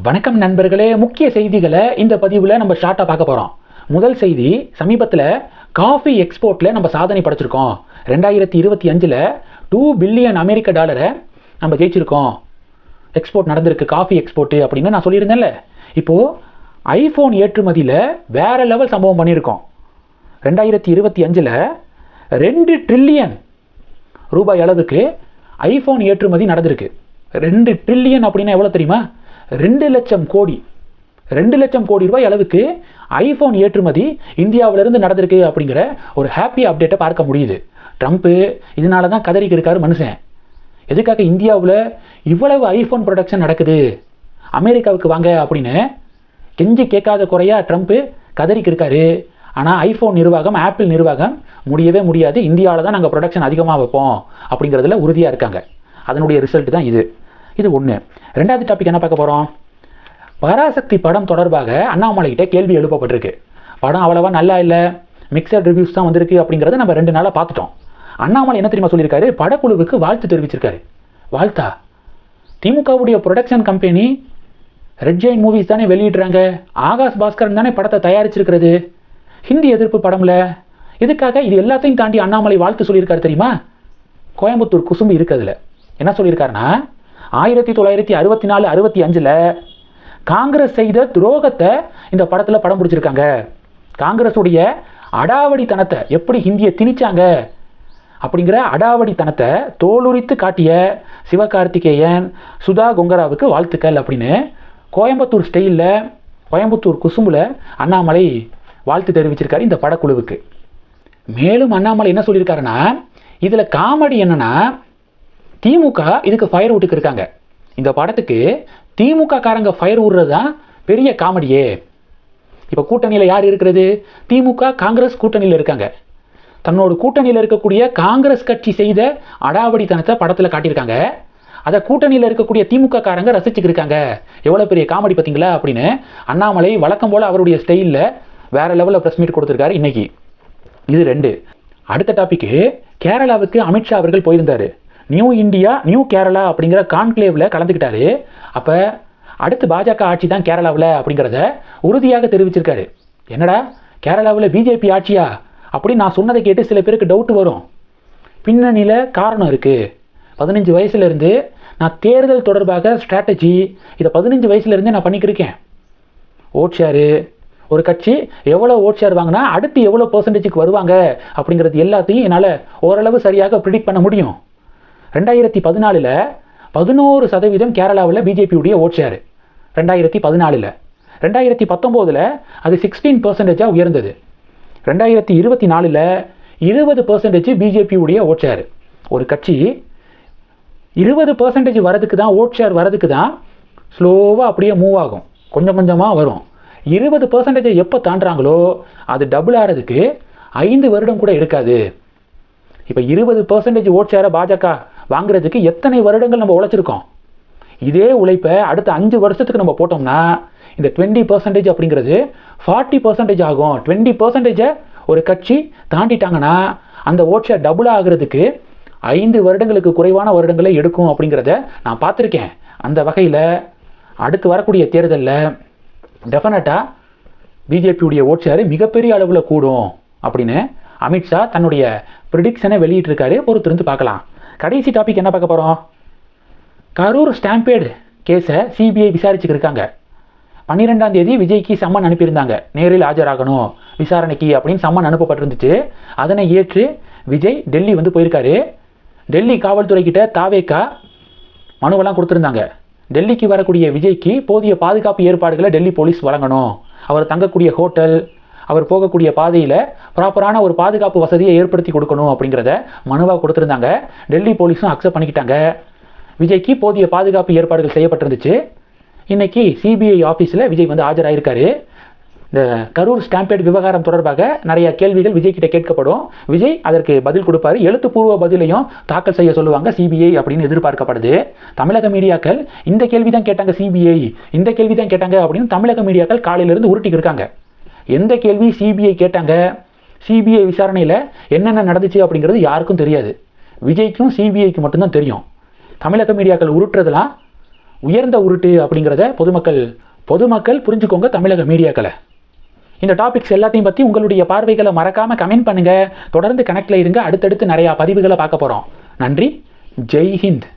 வணக்கம் நண்பர்களே, முக்கிய செய்திகளை இந்த பதிவில் நம்ம ஷார்ட்டாக பார்க்க போகிறோம். முதல் செய்தி, சமீபத்தில் காஃபி எக்ஸ்போர்ட்டில் நம்ம சாதனை படைச்சிருக்கோம். 2025 $2 பில்லியன் அமெரிக்க டாலரை நம்ம ஜெயிச்சிருக்கோம். எக்ஸ்போர்ட் நடந்திருக்கு, காஃபி எக்ஸ்போர்ட்டு அப்படின்னு நான் சொல்லியிருந்தேன்ல. இப்போது ஐஃபோன் ஏற்றுமதியில் வேறு லெவல் சம்பவம் பண்ணியிருக்கோம். 2025 $2 ட்ரில்லியன் ரூபாய் அளவுக்கு ஐஃபோன் ஏற்றுமதி நடந்திருக்கு. 2 ட்ரில்லியன் அப்படின்னா எவ்வளோ தெரியுமா? 2 லட்சம் கோடி ரூபாய் அளவுக்கு ஐஃபோன் ஏற்றுமதி இந்தியாவிலிருந்து நடந்திருக்கு அப்படிங்கிற ஒரு ஹாப்பி அப்டேட்டை பார்க்க முடியுது. ட்ரம்ப்பு இதனால தான் கதறிக்கு இருக்காரு மனுஷன். எதுக்காக இந்தியாவில் இவ்வளவு ஐஃபோன் ப்ரொடக்ஷன் நடக்குது, அமெரிக்காவுக்கு வாங்க அப்படின்னு கெஞ்சி கேட்காத குறையா ட்ரம்ப்பு கதறிக்கு இருக்காரு. ஆனால் ஐஃபோன் நிர்வாகம், ஆப்பிள் நிர்வாகம் முடியவே முடியாது, இந்தியாவில் தான் நாங்கள் ப்ரொடக்ஷன் அதிகமாக வைப்போம் அப்படிங்கிறதுல உறுதியாக இருக்காங்க. அதனுடைய ரிசல்ட் தான் இது ஒன்று. ரெண்டாவது டாபிக் என்ன பார்க்க போகிறோம்? பராசக்தி படம் தொடர்பாக அண்ணாமலைகிட்ட கேள்வி எழுப்பப்பட்டிருக்கு. படம் அவ்வளவா நல்லா இல்லை, மிக்சட் ரிவ்யூஸ் தான் வந்திருக்கு அப்படிங்கிறத நம்ம 2 நாளாக பார்த்துட்டோம். அண்ணாமலை என்ன தெரியுமா சொல்லியிருக்காரு? படக்குழுவுக்கு வாழ்த்து தெரிவிச்சிருக்காரு. வாழ்த்தா? திமுகவுடைய production company red Jain movies தானே வெளியிடுறாங்க, ஆகாஷ் பாஸ்கரன் தானே படத்தை தயாரிச்சிருக்கிறது, ஹிந்தி எதிர்ப்பு படம்ல. இதுக்காக இது எல்லாத்தையும் தாண்டி அண்ணாமலை வாழ்த்து சொல்லியிருக்காரு தெரியுமா? கோயம்புத்தூர் குசும்பு இருக்கிறதுல என்ன சொல்லியிருக்காருன்னா, 1964-65 காங்கிரஸ் செய்த துரோகத்தை இந்த படத்தில் படம் பிடிச்சிருக்காங்க. காங்கிரஸுடைய அடாவடித்தனத்தை எப்படி ஹிந்தியை திணிச்சாங்க அப்படிங்கிற அடாவடித்தனத்தை தோலுரித்து காட்டிய சிவகார்த்திகேயன், சுதா கொங்கராவுக்கு வாழ்த்துக்கள் அப்படின்னு கோயம்புத்தூர் ஸ்டைலில், கோயம்புத்தூர் குசும்பில் அண்ணாமலை வாழ்த்து தெரிவிச்சிருக்காரு இந்த படக்குழுவுக்கு. மேலும் அண்ணாமலை என்ன சொல்லியிருக்காருன்னா, இதில் காமெடி என்னன்னா, திமுக இதுக்கு ஃபயர் விட்டுக்கு இருக்காங்க. இந்த படத்துக்கு திமுக காரங்க ஃபயர் விடுறது தான் பெரிய காமெடியே. இப்போ கூட்டணியில் யார் இருக்கிறது? திமுக காங்கிரஸ் கூட்டணியில் இருக்காங்க. தன்னோட கூட்டணியில் இருக்கக்கூடிய காங்கிரஸ் கட்சி செய்த அடாவடித்தனத்தை படத்தில் காட்டியிருக்காங்க. அதை கூட்டணியில் இருக்கக்கூடிய திமுக காரங்க ரசிச்சுக்கிருக்காங்க. எவ்வளோ பெரிய காமெடி பார்த்தீங்களா அப்படின்னு அண்ணாமலை வழக்கம் போல் அவருடைய ஸ்டைலில் வேறு லெவலில் ப்ரெஸ் மீட் கொடுத்துருக்காரு இன்னைக்கு. இது 2. அடுத்த டாபிக்கு, கேரளாவுக்கு அமித்ஷா அவர்கள் போயிருந்தார். நியூ இந்தியா நியூ கேரளா அப்படிங்கிற கான்க்ளேவில் கலந்துக்கிட்டாரு. அப்போ அடுத்து பாஜக ஆட்சி தான் கேரளாவில் அப்படிங்கிறத உறுதியாக தெரிவிச்சிருக்காரு. என்னடா கேரளாவில் பிஜேபி ஆட்சியா அப்படின்னு நான் சொன்னதை கேட்டு சில பேருக்கு டவுட் வரும். பின்னணியில் காரணம் இருக்குது. 15 வயசுலேருந்து நான் தேர்தல் தொடர்பாக ஸ்ட்ராட்டஜி இதை 15 வயசுலேருந்தே நான் பண்ணிக்கிருக்கேன். ஓட் ஷேரு, ஒரு கட்சி எவ்வளோ ஓட் ஷேர் வாங்கினா அடுத்து எவ்வளோ பர்சன்டேஜுக்கு வருவாங்க அப்படிங்கிறது எல்லாத்தையும் என்னால் ஓரளவு சரியாக ப்ரிடிக்ட் பண்ண முடியும். 2014 11% கேரளாவில் பிஜேபியுடைய ஓட் ஷேர். 2014 2019 அது 16% உயர்ந்தது. 2024 20% பிஜேபியுடைய ஓட் ஷேர். ஒரு கட்சி 20% வரதுக்கு தான், ஓட் ஷேர் வரதுக்கு தான் ஸ்லோவாக அப்படியே மூவ் ஆகும், கொஞ்சம் கொஞ்சமாக வரும். 20% எப்போ தாண்டுறாங்களோ அது டபுள் ஆகிறதுக்கு 5 வருடம் கூட எடுக்காது. இப்போ 20% ஓட் ஷேரை பாஜக வாங்குறதுக்கு எத்தனை வருடங்கள் நம்ம உழைச்சிருக்கோம்? இதே உழைப்பை அடுத்த 5 வருஷத்துக்கு நம்ம போட்டோம்னா இந்த 20% அப்படிங்கிறது 40% ஆகும். 20% ஒரு கட்சி தாண்டிட்டாங்கன்னா அந்த ஓட் ஷேர் டபுள் ஆகிறதுக்கு 5 வருடங்களுக்கு குறைவான வருடங்களே எடுக்கும் அப்படிங்கிறத நான் பார்த்துருக்கேன். அந்த வகையில் அடுத்து வரக்கூடிய தேர்தலில் டெஃபினட்டாக பிஜேபியுடைய ஓட் ஷேர் மிகப்பெரிய அளவில் கூடும் அப்படின்னு அமித்ஷா தன்னுடைய ப்ரிடிக்ஷனை வெளியிட்டிருக்காரு. பொறுத்திருந்து பார்க்கலாம். கடைசி டாபிக் என்ன பார்க்க போகிறோம்? கரூர் ஸ்டாம்பேடு கேஸை சிபிஐ விசாரிச்சுக்கு இருக்காங்க. 12ஆம் தேதி விஜய்க்கு சம்மன் அனுப்பியிருந்தாங்க, நேரில் ஆஜராகணும் விசாரணைக்கு அப்படின்னு சம்மன் அனுப்பப்பட்டிருந்துச்சு. அதனை ஏற்று விஜய் டெல்லி வந்து போயிருக்காரு. டெல்லி காவல்துறைக்கிட்ட தாவேக்கா மனுவெல்லாம் கொடுத்துருந்தாங்க. டெல்லிக்கு வரக்கூடிய விஜய்க்கு போதிய பாதுகாப்பு ஏற்பாடுகளை டெல்லி போலீஸ் வழங்கணும், அவர் தங்கக்கூடிய ஹோட்டல், அவர் போகக்கூடிய பாதையில் ப்ராப்பரான ஒரு பாதுகாப்பு வசதியை ஏற்படுத்தி கொடுக்கணும் அப்படிங்கிறத மனுவாக கொடுத்துருந்தாங்க. டெல்லி போலீஸும் அக்செப்ட் பண்ணிக்கிட்டாங்க. விஜய்க்கு போதிய பாதுகாப்பு ஏற்பாடுகள் செய்யப்பட்டிருந்துச்சு. இன்னைக்கு சிபிஐ ஆஃபீஸில் விஜய் வந்து ஆஜராயிருக்காரு. இந்த கரூர் ஸ்டாம்பேட் விவகாரம் தொடர்பாக நிறைய கேள்விகள் விஜய் கிட்ட கேட்கப்படும். விஜய் அதற்கு பதில் கொடுப்பாரு. எழுத்துப்பூர்வ பதிலையும் தாக்கல் செய்ய சொல்லுவாங்க சிபிஐ அப்படின்னு எதிர்பார்க்கப்படுது. தமிழக மீடியாக்கள் இந்த கேள்வி தான் கேட்டாங்க, சிபிஐ இந்த கேள்வி தான் கேட்டாங்க அப்படின்னு தமிழக மீடியாக்கள் காலையிலிருந்து உருட்டிக்கு இருக்காங்க. எந்த கேள்வி சிபிஐ கேட்டாங்க, சிபிஐ விசாரணையில் என்னென்ன நடந்துச்சு அப்படிங்கிறது யாருக்கும் தெரியாது. விஜய்க்கும் சிபிஐக்கு மட்டும்தான் தெரியும். தமிழக மீடியாக்கள் உருட்டுறதுலாம் உயர்ந்த உருட்டு அப்படிங்கிறத பொதுமக்கள் புரிஞ்சுக்கோங்க தமிழக மீடியாக்களை. இந்த டாபிக்ஸ் எல்லாத்தையும் பற்றி உங்களுடைய பார்வைகளை மறக்காமல் கமெண்ட் பண்ணுங்கள். தொடர்ந்து கனெக்டில் இருங்க. அடுத்தடுத்து நிறையா பதிவுகளை பார்க்க போகிறோம். நன்றி. ஜெய் ஹிந்த்.